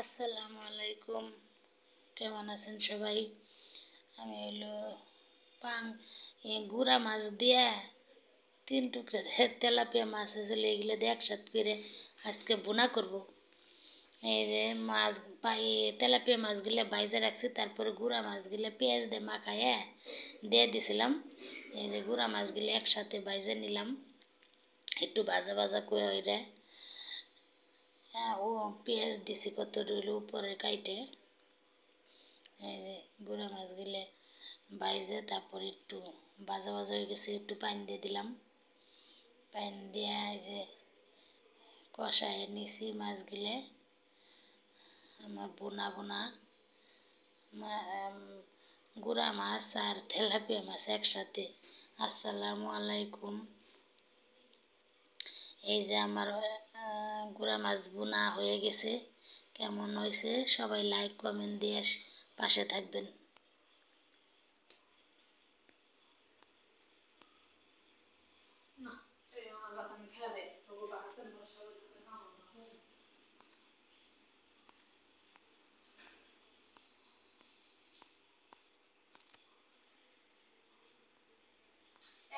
আসসালামু আলাইকুম, কেমন আছেন সবাই? আমি হলো পাং গুড়া মাছ দিয়া 3 টুকরা তেলাপিয়া মাছ আছে, এগুলো দিয়ে একসাথে করে আজকে বোনা করব। এই যে মাছ তেলাপিয়া মাছগুলো বাইজে রাখছি, তারপরে গুড়া মাছগুলো পেঁয়াজ দিয়ে মাখাইয়া দিয়ে দিছিলাম। এই যে গুড়া মাছগুলো একসাথে বাইজে নিলাম, একটু ভাজা ভাজা করে। ও পেঁয়াজ দিছি কত রইল উপরে কাইটে। এই যে গুঁড়া মাছগুলো বাইজে তারপর একটু ভাজা ভাজা হয়ে গেছে, একটু পানি দিয়ে দিলাম। পানি দিয়ে এই যে কষায় নিছি মাছগুলো। আমার বোনা বোনা গুঁড়া মাছ আর তেলাপিয়া মাছ একসাথে। আসসালামু আলাইকুম। এই যে আমার গুঁড়া মাছ বোনা হয়ে গেছে। কেমন হয়েছে সবাই লাইক কমেন্ট দিয়ে পাশে থাকবেন।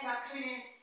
ভাত খাবি না?